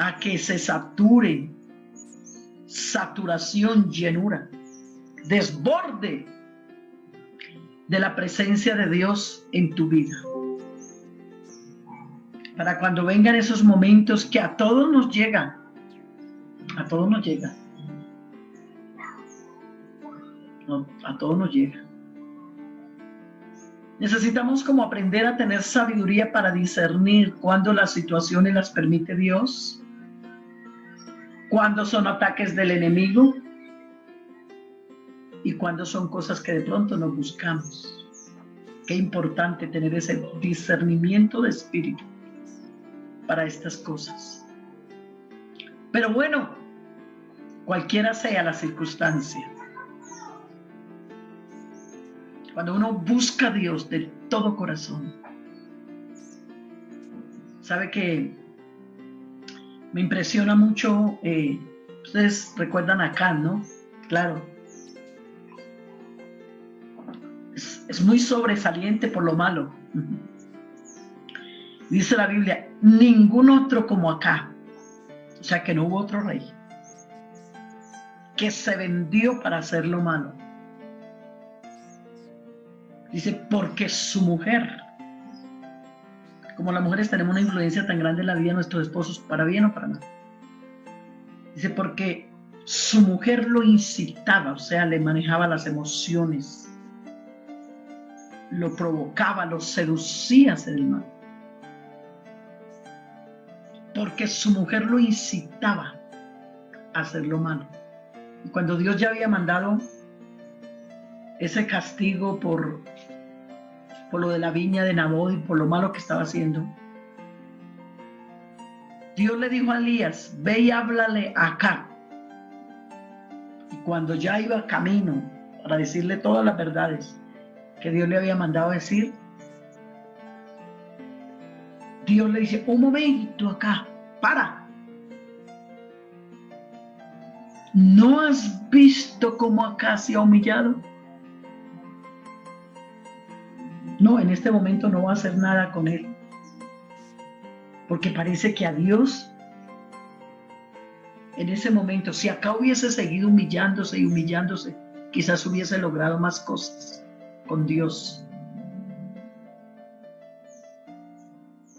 a que se sature, saturación, llenura, desborde de la presencia de Dios en tu vida. Para cuando vengan esos momentos que a todos nos llegan, a todos nos llega. No, a todos nos llega. Necesitamos como aprender a tener sabiduría para discernir cuándo las situaciones las permite Dios, cuándo son ataques del enemigo y cuándo son cosas que de pronto nos buscamos. Qué importante tener ese discernimiento de espíritu para estas cosas. Pero bueno, cualquiera sea la circunstancia, cuando uno busca a Dios de todo corazón, sabe que me impresiona mucho, ustedes recuerdan a Acán, ¿no? Claro. Es muy sobresaliente por lo malo. Dice la Biblia, ningún otro como Acán, o sea que no hubo otro rey, que se vendió para hacer lo malo. Dice, porque su mujer, como las mujeres tenemos una influencia tan grande en la vida de nuestros esposos, para bien o para mal. Dice, porque su mujer lo incitaba, o sea, le manejaba las emociones, lo provocaba, lo seducía a hacer el mal. Porque su mujer lo incitaba a hacer lo malo. Y cuando Dios ya había mandado ese castigo por lo de la viña de Nabot y por lo malo que estaba haciendo, Dios le dijo a Elías, ve y háblale acá. Y cuando ya iba camino para decirle todas las verdades que Dios le había mandado a decir, Dios le dice, un momento acá, para. ¿No has visto cómo acá se ha humillado? No, en este momento no va a hacer nada con él. Porque parece que a Dios, en ese momento, si acá hubiese seguido humillándose y humillándose, quizás hubiese logrado más cosas con Dios.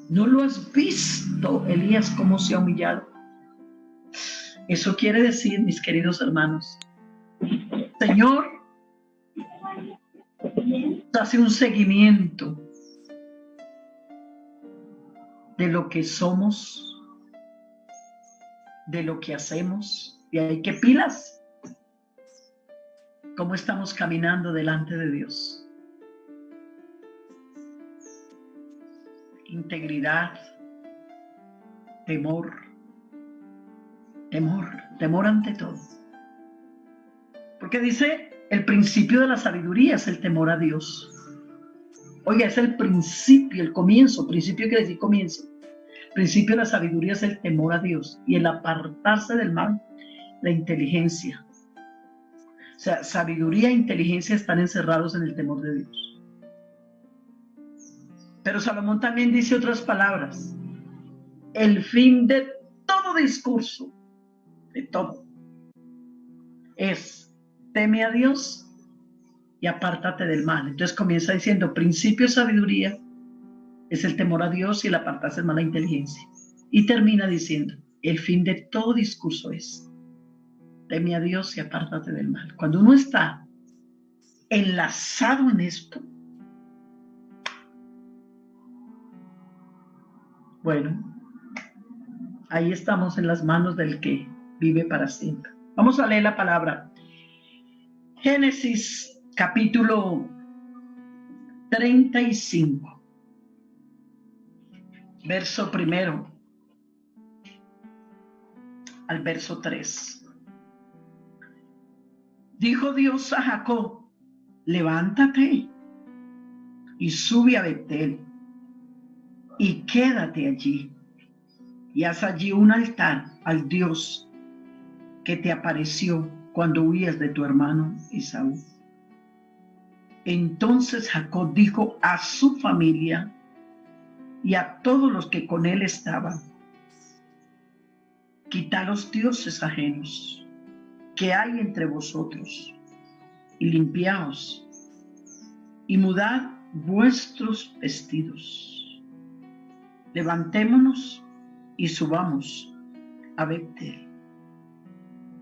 ¿No lo has visto, Elías, cómo se ha humillado? Eso quiere decir, mis queridos hermanos, Señor hace un seguimiento de lo que somos, de lo que hacemos, y hay que pilas. ¿Cómo estamos caminando delante de Dios? Integridad, temor ante todo. Porque dice, el principio de la sabiduría es el temor a Dios. Oiga, es el principio, el comienzo. Principio quiere decir comienzo. El principio de la sabiduría es el temor a Dios y el apartarse del mal, la inteligencia. O sea, sabiduría e inteligencia están encerrados en el temor de Dios. Pero Salomón también dice otras palabras. El fin de todo discurso, de todo, es teme a Dios y apártate del mal. Entonces comienza diciendo, principio de sabiduría es el temor a Dios y el apartarse del mal, la inteligencia. Y termina diciendo, el fin de todo discurso es teme a Dios y apártate del mal. Cuando uno está enlazado en esto, bueno, ahí estamos en las manos del que vive para siempre. Vamos a leer la palabra. Génesis capítulo 35, verso 1 al verso 3. Dijo Dios a Jacob, levántate y sube a Betel y quédate allí y haz allí un altar al Dios que te apareció cuando huías de tu hermano Esaú. Entonces Jacob dijo a su familia y a todos los que con él estaban, Quitad los dioses ajenos que hay entre vosotros, y limpiaos, y mudad vuestros vestidos. Levantémonos y subamos a Betel,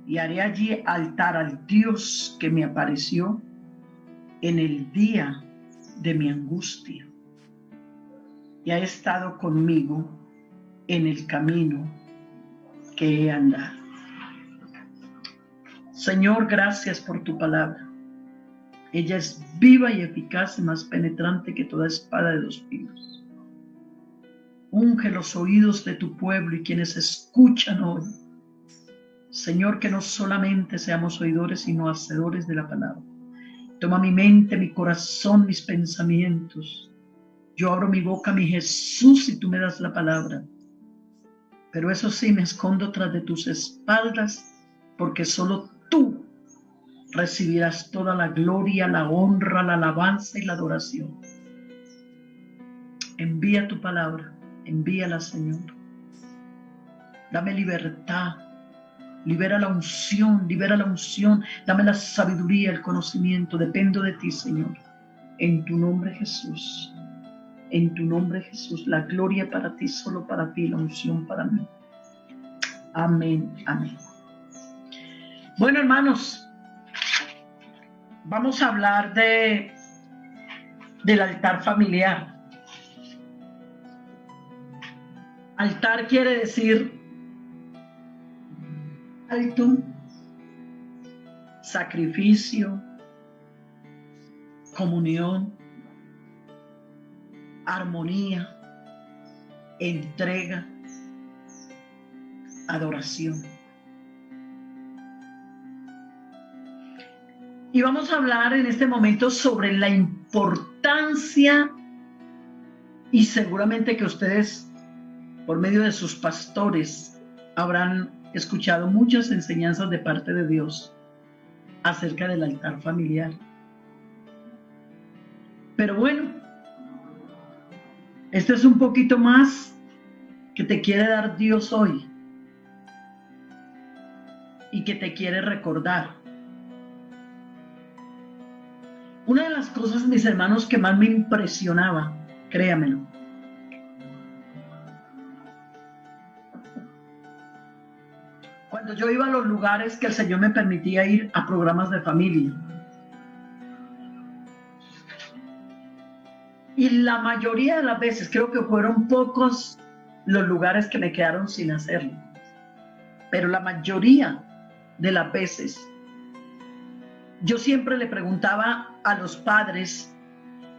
y haré allí altar al Dios que me apareció en el día de mi angustia, y ha estado conmigo en el camino que he andado. Señor, gracias por tu palabra. Ella es viva y eficaz y más penetrante que toda espada de 2 filos. Unge los oídos de tu pueblo y quienes escuchan hoy. Señor, que no solamente seamos oidores, sino hacedores de la palabra. Toma mi mente, mi corazón, mis pensamientos. Yo abro mi boca, mi Jesús, y tú me das la palabra. Pero eso sí, me escondo tras de tus espaldas, porque solo tú recibirás toda la gloria, la honra, la alabanza y la adoración. Envía tu palabra, envíala, Señor. Dame libertad, libera la unción, dame la sabiduría, el conocimiento. Dependo de ti, Señor. En tu nombre, Jesús. En tu nombre, Jesús. La gloria para ti, solo para ti, la unción para mí. Amén, amén. Bueno, hermanos, vamos a hablar del altar familiar. Altar quiere decir alto, sacrificio, comunión, armonía, entrega, adoración. Y vamos a hablar en este momento sobre la importancia, y seguramente que ustedes, por medio de sus pastores, habrán escuchado muchas enseñanzas de parte de Dios acerca del altar familiar. Pero bueno, este es un poquito más que te quiere dar Dios hoy y que te quiere recordar. Una de las cosas, mis hermanos, que más me impresionaba, créamelo, cuando yo iba a los lugares que el Señor me permitía ir a programas de familia, y la mayoría de las veces, creo que fueron pocos los lugares que me quedaron sin hacerlo, pero la mayoría de las veces, yo siempre le preguntaba a los padres,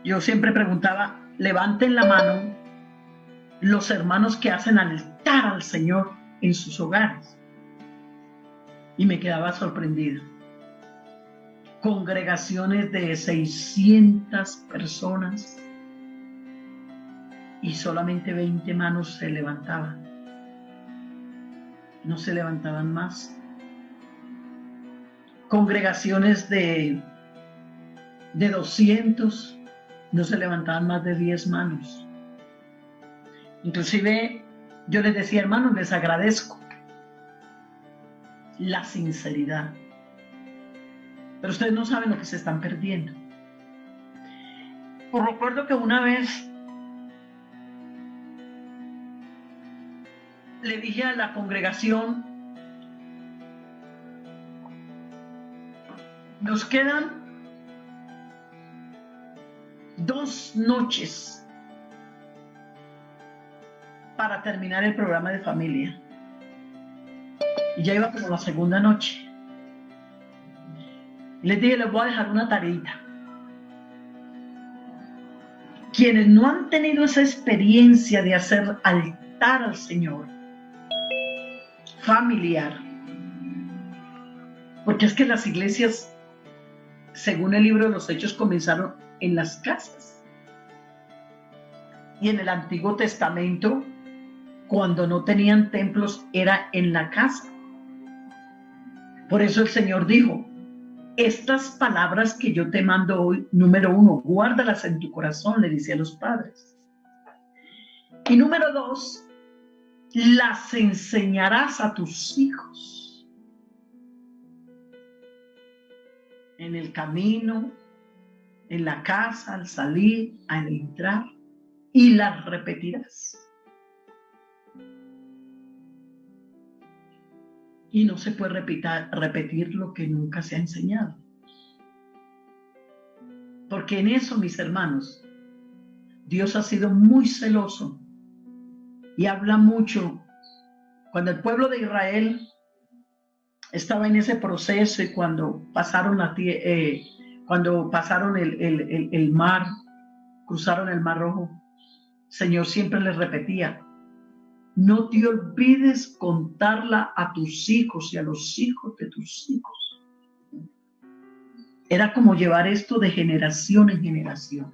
levanten la mano los hermanos que hacen altar al Señor en sus hogares. Y me quedaba sorprendida. Congregaciones de 600 personas y solamente 20 manos se levantaban. No se levantaban más. Congregaciones de 200, no se levantaban más de 10 manos. Inclusive yo les decía, hermanos, les agradezco la sinceridad, pero ustedes no saben lo que se están perdiendo. Os recuerdo que una vez le dije a la congregación, nos quedan 2 noches para terminar el programa de familia. Y ya iba como la segunda noche. Les dije, les voy a dejar una tareita. Quienes no han tenido esa experiencia de hacer altar al Señor familiar, porque es que las iglesias, según el libro de los Hechos, comenzaron en las casas. Y en el Antiguo Testamento, cuando no tenían templos, era en la casa. Por eso el Señor dijo, estas palabras que yo te mando hoy, número 1, guárdalas en tu corazón, le dice a los padres. Y número 2, las enseñarás a tus hijos en el camino, en la casa, al salir, al entrar, y las repetirás. Y no se puede repetir lo que nunca se ha enseñado. Porque en eso, mis hermanos, Dios ha sido muy celoso y habla mucho. Cuando el pueblo de Israel estaba en ese proceso y cuando pasaron el mar, cruzaron el Mar Rojo, el Señor siempre les repetía: no te olvides contarla a tus hijos y a los hijos de tus hijos. Era como llevar esto de generación en generación.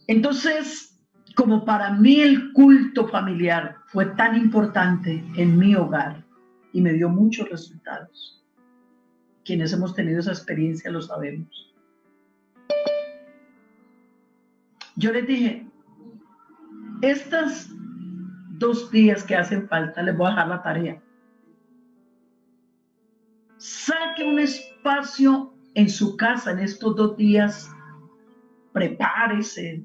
Entonces, como para mí el culto familiar fue tan importante en mi hogar y me dio muchos resultados, quienes hemos tenido esa experiencia lo sabemos. Yo les dije, estos 2 días que hacen falta, les voy a dejar la tarea. Saque un espacio en su casa en estos 2 días, prepárese,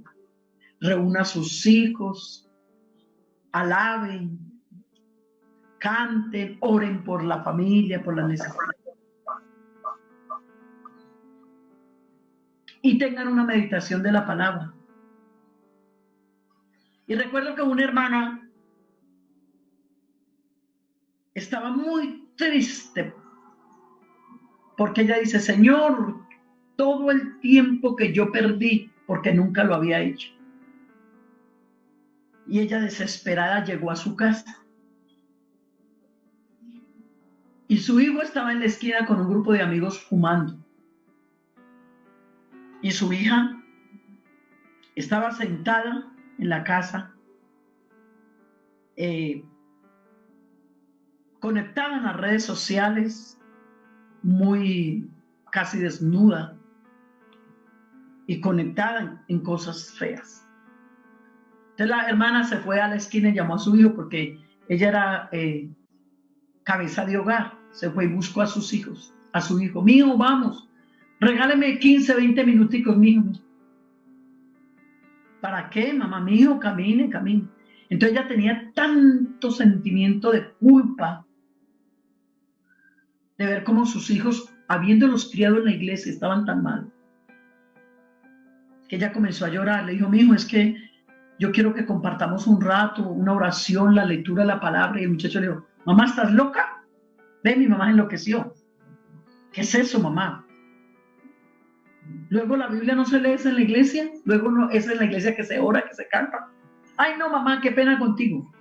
reúna a sus hijos, alaben, canten, oren por la familia, por la necesidad. Y tengan una meditación de la palabra. Y recuerdo que una hermana estaba muy triste porque ella dice: Señor, todo el tiempo que yo perdí porque nunca lo había hecho. Y ella desesperada llegó a su casa. Y su hijo estaba en la esquina con un grupo de amigos fumando. Y su hija estaba sentada en la casa, conectada en las redes sociales, muy casi desnuda y conectada en cosas feas. Entonces la hermana se fue a la esquina y llamó a su hijo porque ella era cabeza de hogar. Se fue y buscó a sus hijos, a su hijo. Mi hijo, vamos, regáleme 15, 20 minuticos, mi hijo. ¿Para qué, mamá? Mi hijo, camine. Entonces ella tenía tanto sentimiento de culpa de ver cómo sus hijos, habiéndolos criado en la iglesia, estaban tan mal, que ella comenzó a llorar. Le dijo: mi hijo, es que yo quiero que compartamos un rato, una oración, la lectura de la palabra. Y el muchacho le dijo: mamá, ¿estás loca? Ve, mi mamá enloqueció. ¿Qué es eso, mamá? Luego la Biblia no se lee en la iglesia, luego no es en la iglesia que se ora, que se canta. Ay, no, mamá, qué pena contigo.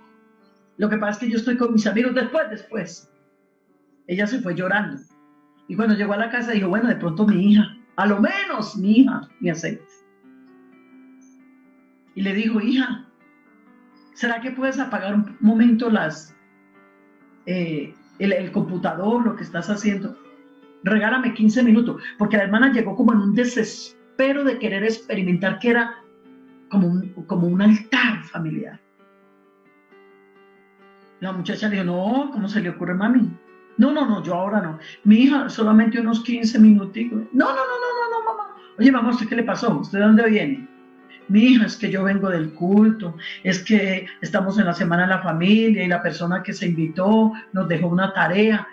Lo que pasa es que yo estoy con mis amigos después. Ella se fue llorando. Y cuando llegó a la casa dijo: bueno, de pronto mi hija, a lo menos mi hija me acepta. Y le dijo: hija, ¿será que puedes apagar un momento el computador, lo que estás haciendo? Regálame 15 minutos, porque la hermana llegó como en un desespero de querer experimentar que era como un altar familiar. La muchacha le dijo: no, ¿cómo se le ocurre, mami? No, yo ahora no. Mi hija, solamente unos 15 minuticos. No, mamá. Oye, mamá, ¿usted qué le pasó? ¿Usted de dónde viene? Mi hija, es que yo vengo del culto, es que estamos en la semana de la familia y la persona que se invitó nos dejó una tarea,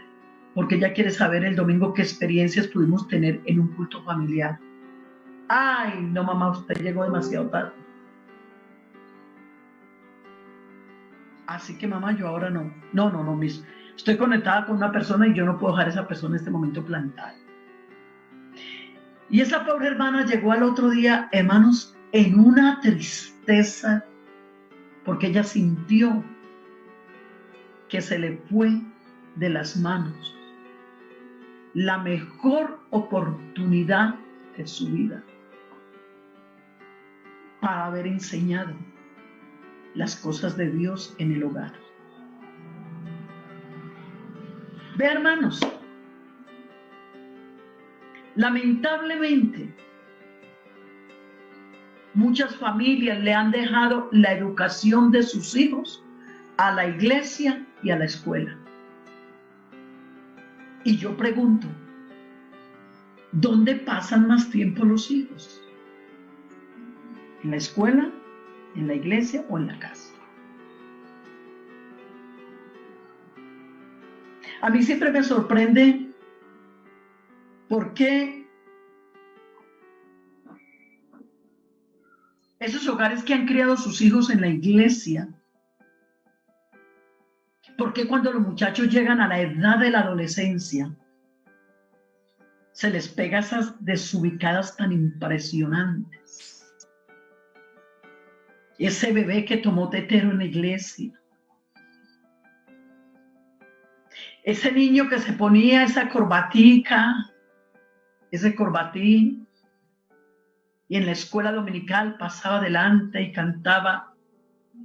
porque ella quiere saber el domingo qué experiencias pudimos tener en un culto familiar. Ay, no, mamá, usted llegó demasiado tarde. Así que, mamá, yo ahora no. No, mis. Estoy conectada con una persona y yo no puedo dejar a esa persona en este momento plantada. Y esa pobre hermana llegó al otro día, hermanos, en una tristeza, porque ella sintió que se le fue de las manos la mejor oportunidad de su vida para haber enseñado las cosas de Dios en el hogar. Ve, hermanos, lamentablemente Muchas familias le han dejado la educación de sus hijos a la iglesia y a la escuela. Y yo pregunto, ¿dónde pasan más tiempo los hijos? ¿En la escuela, en la iglesia o en la casa? A mí siempre me sorprende por qué esos hogares que han criado a sus hijos en la iglesia, por qué cuando los muchachos llegan a la edad de la adolescencia, se les pega esas desubicadas tan impresionantes. Ese bebé que tomó tetero en la iglesia. Ese niño que se ponía esa corbatica, ese corbatín, y en la escuela dominical pasaba adelante y cantaba,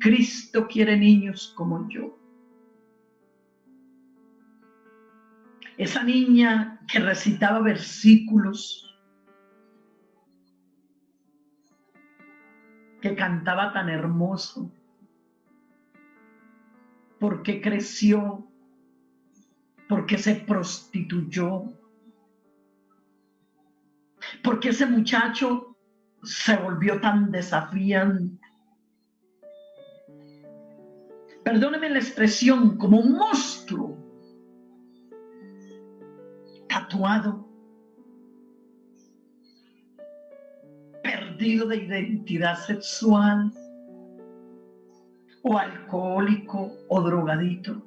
Cristo quiere niños como yo. Esa niña que recitaba versículos, que cantaba tan hermoso, porque creció, porque se prostituyó, porque ese muchacho se volvió tan desafiante. Perdóneme la expresión, como un monstruo tatuado, perdido de identidad sexual, o alcohólico o drogadito,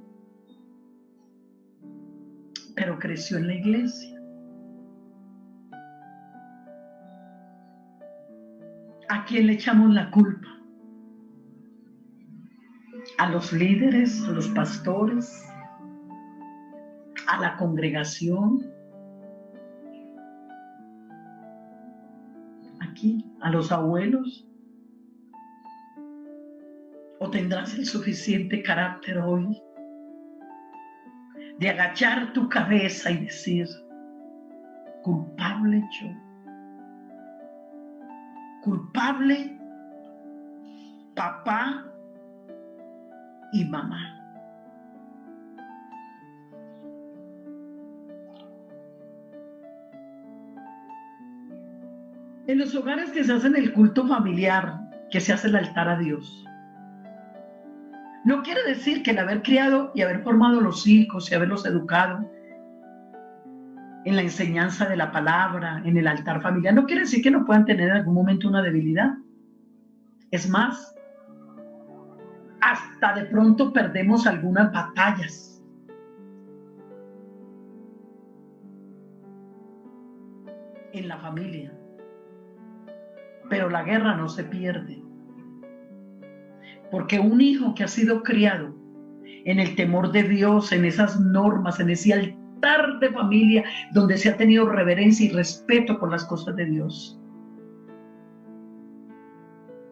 pero creció en la iglesia. ¿A quién le echamos la culpa? ¿A los líderes, a los pastores, a la congregación? ¿Aquí? ¿A los abuelos? ¿O tendrás el suficiente carácter hoy de agachar tu cabeza y decir, culpable yo? Culpable papá y mamá. En los hogares que se hacen el culto familiar, que se hace el altar a Dios, no quiere decir que el haber criado y haber formado los hijos y haberlos educado en la enseñanza de la palabra, en el altar familiar, no quiere decir que no puedan tener en algún momento una debilidad. Es más, hasta de pronto perdemos algunas batallas. En la familia. Pero la guerra no se pierde. Porque un hijo que ha sido criado en el temor de Dios, en esas normas, en ese altar de familia, donde se ha tenido reverencia y respeto por las cosas de Dios.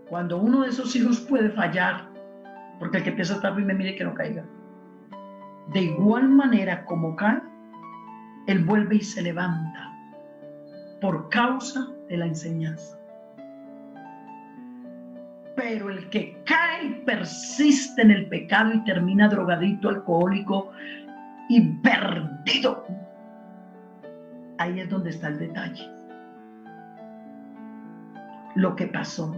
Cuando uno de esos hijos puede fallar, porque el que empieza a estar firme, mire que no caiga. De igual manera como cae, él vuelve y se levanta por causa de la enseñanza. Pero el que cae y persiste en el pecado y termina drogadito, alcohólico y perdido, ahí es donde está el detalle. Lo que pasó.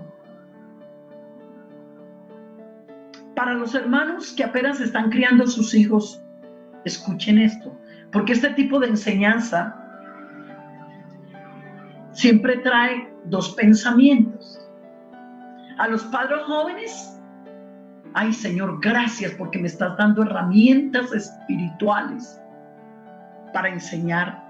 Para los hermanos que apenas están criando a sus hijos, escuchen esto, porque este tipo de enseñanza siempre trae dos pensamientos. A los padres jóvenes, ay Señor, gracias porque me estás dando herramientas espirituales para enseñar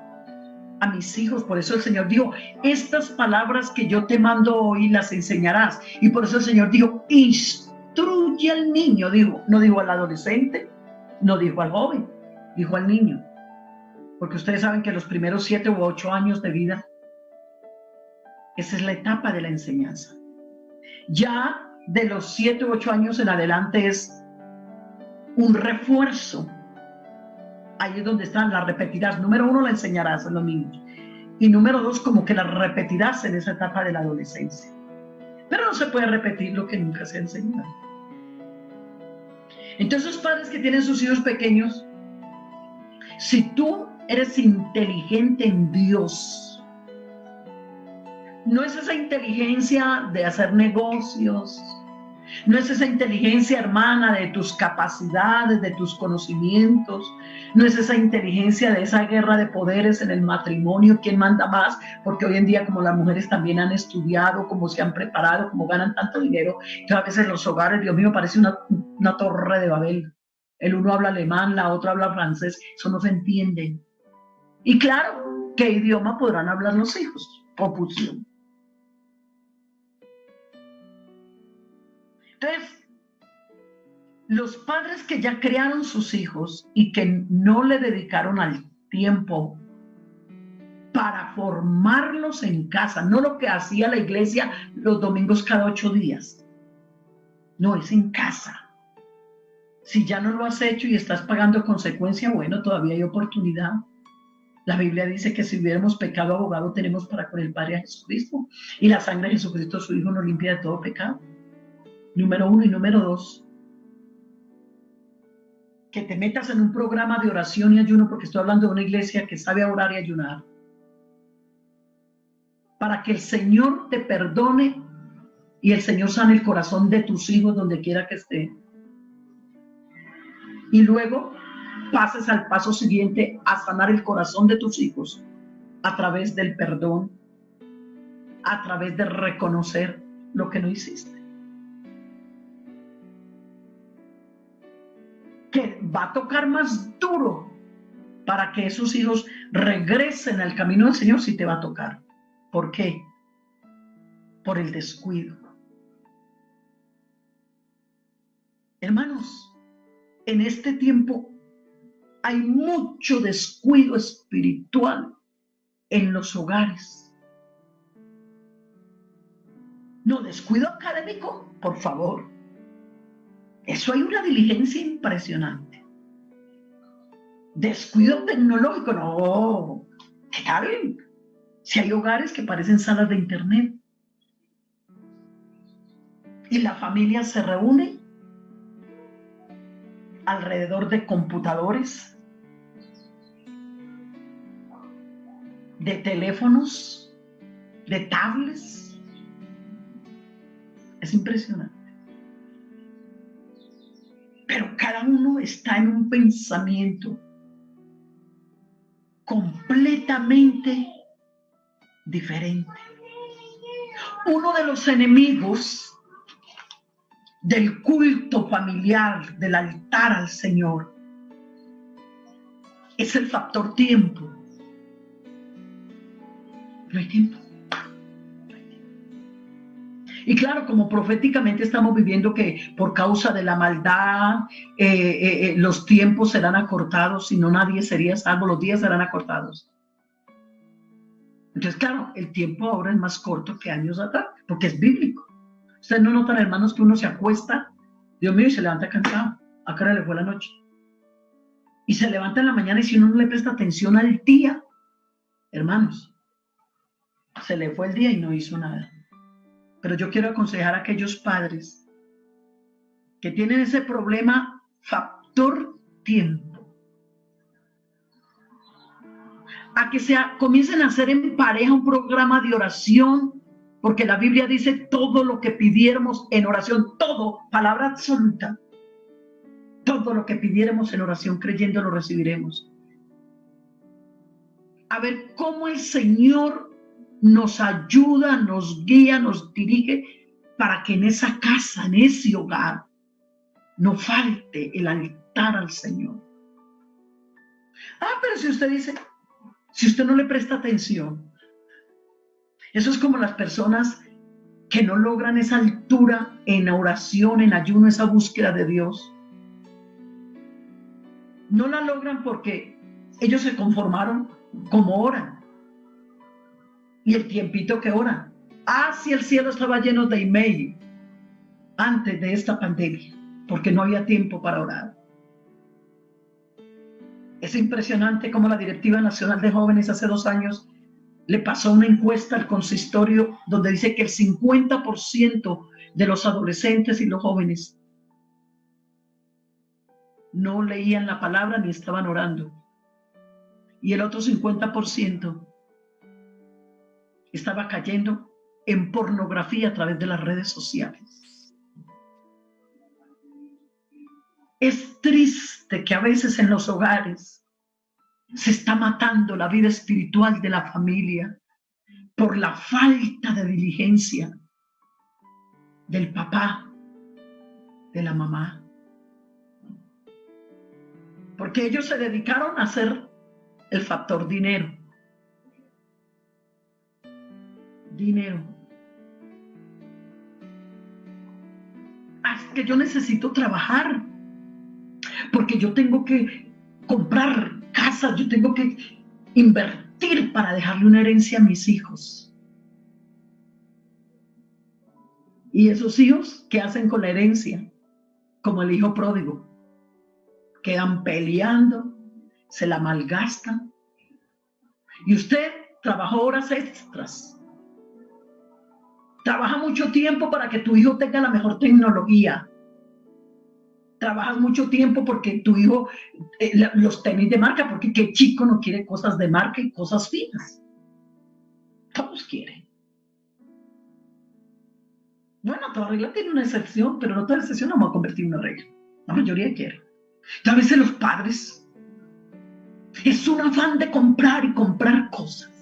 a mis hijos. Por eso el Señor dijo, estas palabras que yo te mando hoy las enseñarás. Y por eso el Señor dijo, instruye al niño, dijo, no dijo al adolescente, no dijo al joven, dijo al niño. Porque ustedes saben que los primeros 7 u 8 años de vida, esa es la etapa de la enseñanza. Ya de los 7 u 8 años en adelante es un refuerzo. Ahí es donde están, las repetirás. Número 1, la enseñarás a los niños. Y número 2, como que las repetirás en esa etapa de la adolescencia. Pero no se puede repetir lo que nunca se ha enseñado. Entonces, los padres que tienen sus hijos pequeños, si tú eres inteligente en Dios, no es esa inteligencia de hacer negocios, no es esa inteligencia, hermana, de tus capacidades, de tus conocimientos, no es esa inteligencia de esa guerra de poderes en el matrimonio, quién manda más, porque hoy en día como las mujeres también han estudiado, como se han preparado, como ganan tanto dinero, que a veces los hogares, Dios mío, parece una torre de Babel. El uno habla alemán, la otra habla francés, eso no se entiende. Y claro, ¿qué idioma podrán hablar los hijos? Confusión. Entonces, los padres que ya crearon sus hijos y que no le dedicaron al tiempo para formarlos en casa, no lo que hacía la iglesia los domingos cada 8 días, no, es en casa. Si ya no lo has hecho y estás pagando consecuencia, bueno, todavía hay oportunidad. La Biblia dice que si hubiéramos pecado, abogado tenemos para con el Padre a Jesucristo, y la sangre de Jesucristo, su Hijo, nos limpia de todo pecado. Número 1 y número 2. Que te metas en un programa de oración y ayuno, porque estoy hablando de una iglesia que sabe orar y ayunar, para que el Señor te perdone y el Señor sane el corazón de tus hijos donde quiera que esté. Y luego pases al paso siguiente a sanar el corazón de tus hijos a través del perdón, a través de reconocer lo que no hiciste. Que va a tocar más duro para que esos hijos regresen al camino del Señor, si te va a tocar. ¿Por qué? Por el descuido. Hermanos, en este tiempo hay mucho descuido espiritual en los hogares. No, descuido académico, por favor. Eso hay una diligencia impresionante. Descuido tecnológico, no. ¿Qué tal? Si hay hogares que parecen salas de internet y la familia se reúne alrededor de computadores, de teléfonos, de tablets. Es impresionante. Pero cada uno está en un pensamiento completamente diferente. Uno de los enemigos del culto familiar, del altar al Señor, es el factor tiempo. No hay tiempo. Y claro, como proféticamente estamos viviendo que por causa de la maldad los tiempos serán acortados, si no nadie sería salvo, los días serán acortados. Entonces, claro, el tiempo ahora es más corto que años atrás, porque es bíblico. Ustedes no notan, hermanos, que uno se acuesta, Dios mío, y se levanta cansado. ¿A qué hora le fue la noche? Y se levanta en la mañana y si uno no le presta atención al día, hermanos, se le fue el día y no hizo nada. Pero yo quiero aconsejar a aquellos padres que tienen ese problema factor tiempo, a que comiencen a hacer en pareja un programa de oración, porque la Biblia dice todo lo que pidiéramos en oración, todo, palabra absoluta, todo lo que pidiéramos en oración creyendo lo recibiremos. A ver cómo el Señor nos ayuda, nos guía, nos dirige para que en esa casa, en ese hogar, no falte el altar al Señor. Pero si usted dice, si usted no le presta atención, eso es como las personas que no logran esa altura en oración, en ayuno, esa búsqueda de Dios. No la logran porque ellos se conformaron como oran. Y el tiempito que oran. Si el cielo estaba lleno de email antes de esta pandemia, porque no había tiempo para orar. Es impresionante cómo la Directiva Nacional de Jóvenes hace 2 años le pasó una encuesta al consistorio donde dice que el 50% de los adolescentes y los jóvenes no leían la palabra ni estaban orando. Y el otro 50% estaba cayendo en pornografía a través de las redes sociales. Es triste que a veces en los hogares se está matando la vida espiritual de la familia por la falta de diligencia del papá, de la mamá. Porque ellos se dedicaron a hacer el factor dinero. Dinero. Es que yo necesito trabajar, porque yo tengo que comprar casas, yo tengo que invertir para dejarle una herencia a mis hijos. Y esos hijos, ¿qué hacen con la herencia? Como el hijo pródigo. Quedan peleando, se la malgastan. Y usted trabajó horas extras. Trabaja mucho tiempo para que tu hijo tenga la mejor tecnología. Trabajas mucho tiempo porque tu hijo, los tenis de marca, porque qué chico no quiere cosas de marca y cosas finas. Todos quieren. Bueno, toda regla tiene una excepción, pero no toda excepción la vamos a convertir en una regla. La mayoría quiere. Y a veces los padres es un afán de comprar y comprar cosas.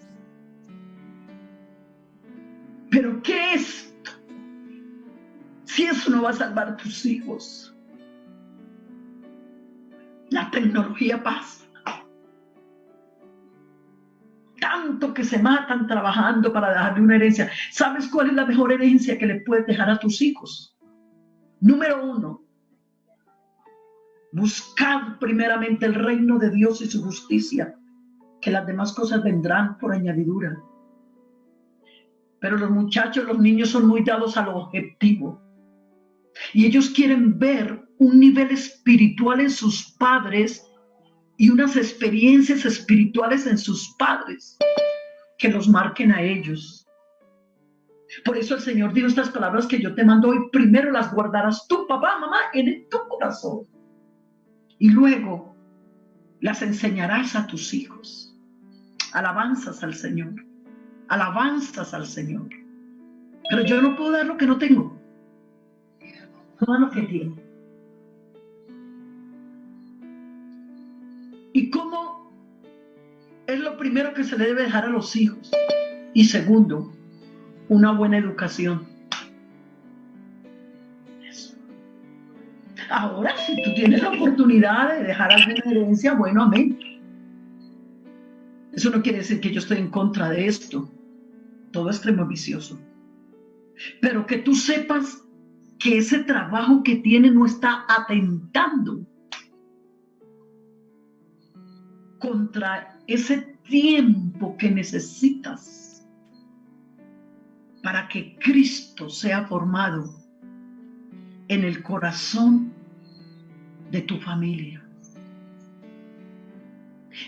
Pero ¿qué es esto? Si eso no va a salvar a tus hijos. La tecnología pasa. Tanto que se matan trabajando para dejarle una herencia. ¿Sabes cuál es la mejor herencia que le puedes dejar a tus hijos? Número 1. Buscad primeramente el reino de Dios y su justicia, que las demás cosas vendrán por añadidura. Pero los muchachos, los niños son muy dados a lo objetivo. Y ellos quieren ver un nivel espiritual en sus padres y unas experiencias espirituales en sus padres que los marquen a ellos. Por eso el Señor dijo estas palabras que yo te mando hoy. Primero las guardarás tú, papá, mamá, en tu corazón. Y luego las enseñarás a tus hijos. Alabanzas al Señor. Alabanzas al Señor. Pero yo no puedo dar lo que no tengo. Todo lo que tiene. ¿Y cómo es lo primero que se le debe dejar a los hijos? Y segundo, una buena educación. Eso. Ahora, si tú tienes la oportunidad de dejar alguna herencia, bueno, amén. Eso no quiere decir que yo estoy en contra de esto. Todo extremo vicioso. Pero que tú sepas que ese trabajo que tiene no está atentando contra ese tiempo que necesitas para que Cristo sea formado en el corazón de tu familia.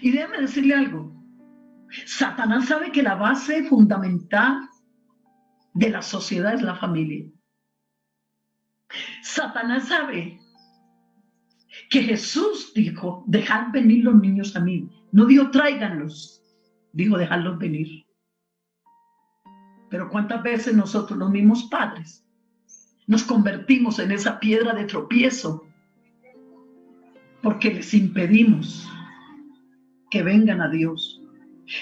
Y déjame decirle algo. Satanás sabe que la base fundamental de la sociedad es la familia. Satanás sabe que Jesús dijo, dejad venir los niños a mí. No dijo tráiganlos, dijo dejadlos venir. Pero ¿cuántas veces nosotros, los mismos padres, nos convertimos en esa piedra de tropiezo porque les impedimos que vengan a Dios?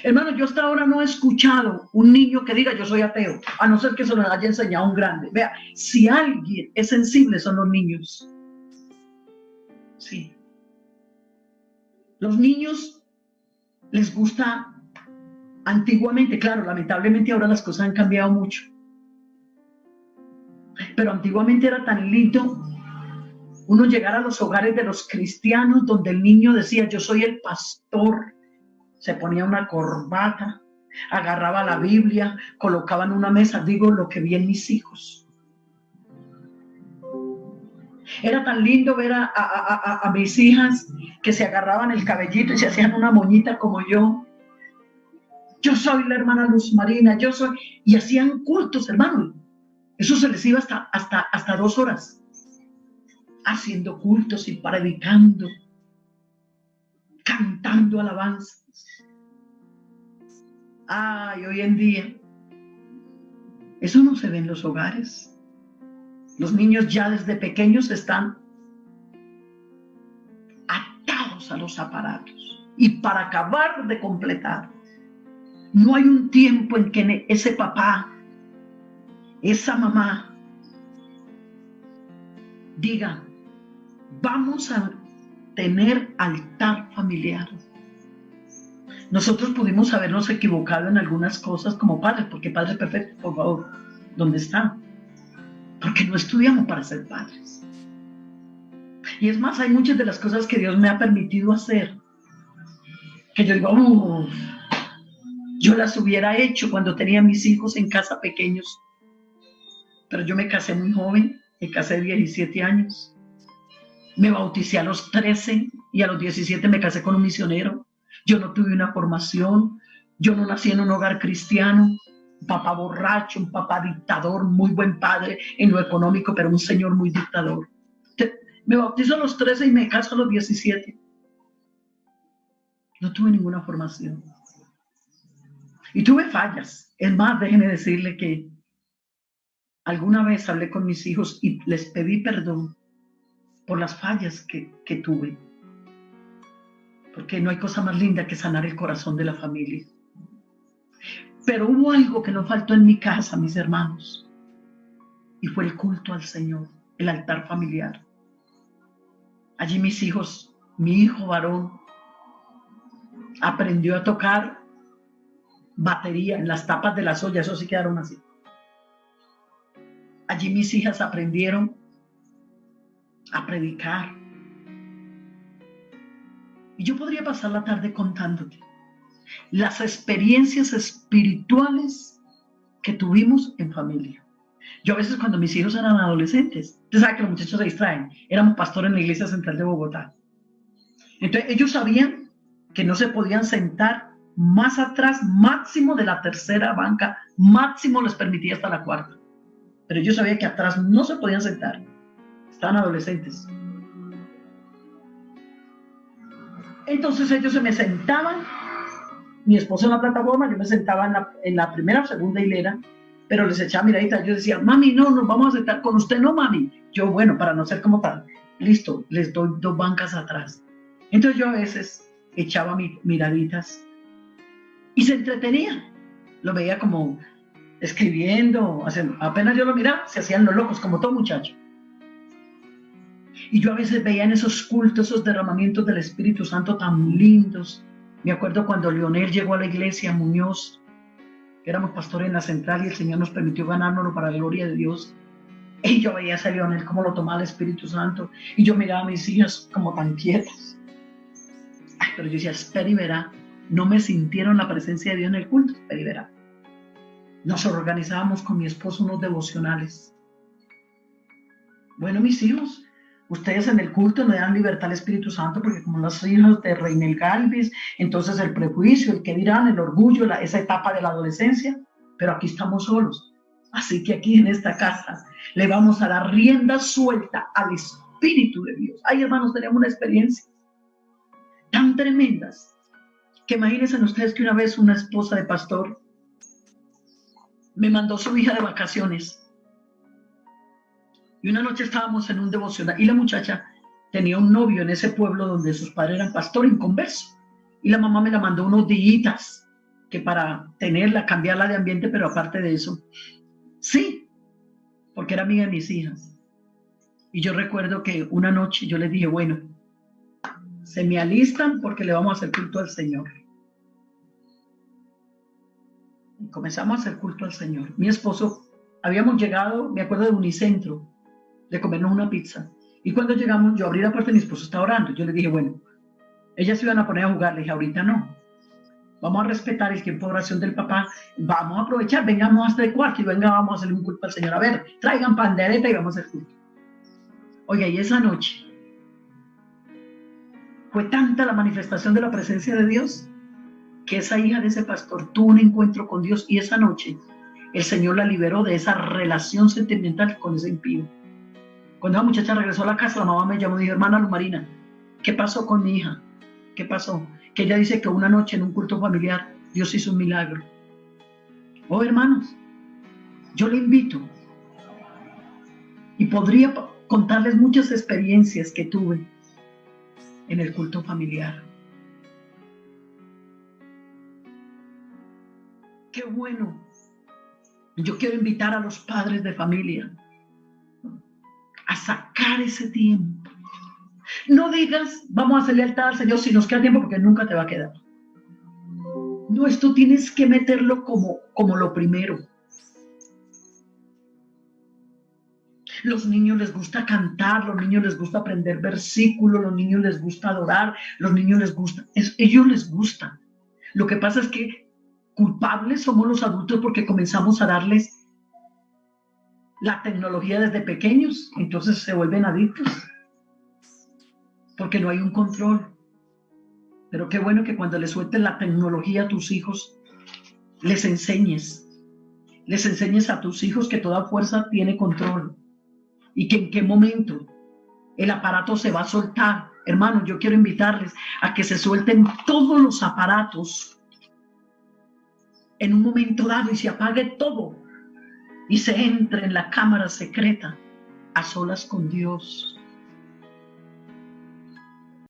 Hermano, yo hasta ahora no he escuchado un niño que diga yo soy ateo, a no ser que se lo haya enseñado un grande. Vea, si alguien es sensible son los niños. Sí. Los niños les gusta antiguamente, claro, lamentablemente ahora las cosas han cambiado mucho. Pero antiguamente era tan lindo uno llegar a los hogares de los cristianos donde el niño decía yo soy el pastor, se ponía una corbata, agarraba la Biblia, colocaba en una mesa, digo lo que vi en mis hijos. Era tan lindo ver a mis hijas que se agarraban el cabellito y se hacían una moñita como yo. yo soy la hermana Luz Marina, yo soy, y hacían cultos, hermano. Eso se les iba hasta 2 horas, haciendo cultos y predicando, cantando alabanzas. Ay, hoy en día, eso no se ve en los hogares. Los niños ya desde pequeños están atados a los aparatos. Y para acabar de completar, no hay un tiempo en que ese papá, esa mamá, diga, vamos a tener altar familiar. Nosotros pudimos habernos equivocado en algunas cosas como padres, porque padres perfectos, por favor, ¿dónde están? Porque no estudiamos para ser padres. Y es más, hay muchas de las cosas que Dios me ha permitido hacer, que yo digo, yo las hubiera hecho cuando tenía mis hijos en casa pequeños, pero yo me casé muy joven, me casé de 17 años, me bauticé a los 13 y a los 17 me casé con un misionero. Yo no tuve una formación, yo no nací en un hogar cristiano, un papá borracho, un papá dictador, muy buen padre en lo económico, pero un señor muy dictador. Me bautizo a los 13 y me caso a los 17. No tuve ninguna formación. Y tuve fallas. Es más, déjeme decirle que alguna vez hablé con mis hijos y les pedí perdón por las fallas que tuve. Porque no hay cosa más linda que sanar el corazón de la familia. Pero hubo algo que no faltó en mi casa, mis hermanos, y fue el culto al Señor, el altar familiar. Allí mis hijos, mi hijo varón, aprendió a tocar batería en las tapas de las ollas, eso sí quedaron así. Allí mis hijas aprendieron a predicar. Y yo podría pasar la tarde contándote las experiencias espirituales que tuvimos en familia. Yo a veces cuando mis hijos eran adolescentes, usted sabe que los muchachos se distraen, éramos pastores en la iglesia central de Bogotá. Entonces ellos sabían que no se podían sentar más atrás, máximo de la tercera banca, máximo les permitía hasta la 4ª. Pero yo sabía que atrás no se podían sentar, estaban adolescentes. Entonces ellos se me sentaban, mi esposo en la plataforma, yo me sentaba en la primera o segunda hilera, pero les echaba miradita. Yo decía, mami, no, nos vamos a sentar con usted, no, mami. Yo, bueno, para no ser como tal, listo, les doy 2 bancas atrás. Entonces yo a veces echaba miraditas y se entretenía. Lo veía como escribiendo, apenas yo lo miraba, se hacían los locos, como todo muchacho. Y yo a veces veía en esos cultos, esos derramamientos del Espíritu Santo tan lindos. Me acuerdo cuando Leonel llegó a la iglesia, Muñoz, que éramos pastores en la central y el Señor nos permitió ganárnoslo para la gloria de Dios. Y yo veía a ese Leonel cómo lo tomaba el Espíritu Santo. Y yo miraba a mis hijas como tan quietas. Ay, pero yo decía, espera y verá. No me sintieron la presencia de Dios en el culto, espera y verá. Nos organizábamos con mi esposo unos devocionales. Bueno, mis hijos, ustedes en el culto me dan libertad al Espíritu Santo, porque como los hijos de Reinel Galvis, entonces el prejuicio, el que dirán, el orgullo, esa etapa de la adolescencia, pero aquí estamos solos. Así que aquí en esta casa le vamos a dar rienda suelta al Espíritu de Dios. Ay, hermanos, tenemos una experiencia tan tremendas que imagínense ustedes que una vez una esposa de pastor me mandó su hija de vacaciones. Y una noche estábamos en un devocional y la muchacha tenía un novio en ese pueblo donde sus padres eran pastor inconverso. Y la mamá me la mandó unos días que para tenerla, cambiarla de ambiente, pero aparte de eso, sí, porque era amiga de mis hijas. Y yo recuerdo que una noche yo les dije, bueno, se me alistan porque le vamos a hacer culto al Señor. Y comenzamos a hacer culto al Señor. Mi esposo, habíamos llegado, me acuerdo de Unicentro, de comernos una pizza. Y cuando llegamos, yo abrí la puerta y mi esposo estaba orando. Yo le dije, bueno, ellas se iban a poner a jugar. Le dije, ahorita no. Vamos a respetar el tiempo de oración del papá. Vamos a aprovechar, vengamos hasta el cuarto y venga, vamos a hacerle un culto al Señor. A ver, traigan pandereta y vamos a hacer culto. Oiga, y esa noche fue tanta la manifestación de la presencia de Dios que esa hija de ese pastor tuvo un encuentro con Dios y esa noche el Señor la liberó de esa relación sentimental con ese impío. Cuando la muchacha regresó a la casa, la mamá me llamó y dijo, hermana Lumarina, ¿qué pasó con mi hija? ¿Qué pasó? Que ella dice que una noche en un culto familiar Dios hizo un milagro. Oh, hermanos, yo le invito y podría contarles muchas experiencias que tuve en el culto familiar. Qué bueno. Yo quiero invitar a los padres de familia a sacar ese tiempo. No digas, vamos a hacerle altar al Señor si nos queda tiempo, porque nunca te va a quedar. No, esto tienes que meterlo como lo primero. Los niños les gusta cantar, los niños les gusta aprender versículos, los niños les gusta adorar, los niños les gusta, ellos les gusta. Lo que pasa es que culpables somos los adultos porque comenzamos a darles la tecnología desde pequeños, entonces se vuelven adictos, porque no hay un control. Pero qué bueno que cuando le sueltes la tecnología a tus hijos, les enseñes a tus hijos que toda fuerza tiene control y que en qué momento el aparato se va a soltar. Hermanos, yo quiero invitarles a que se suelten todos los aparatos en un momento dado y se apague todo y se entre en la cámara secreta a solas con Dios.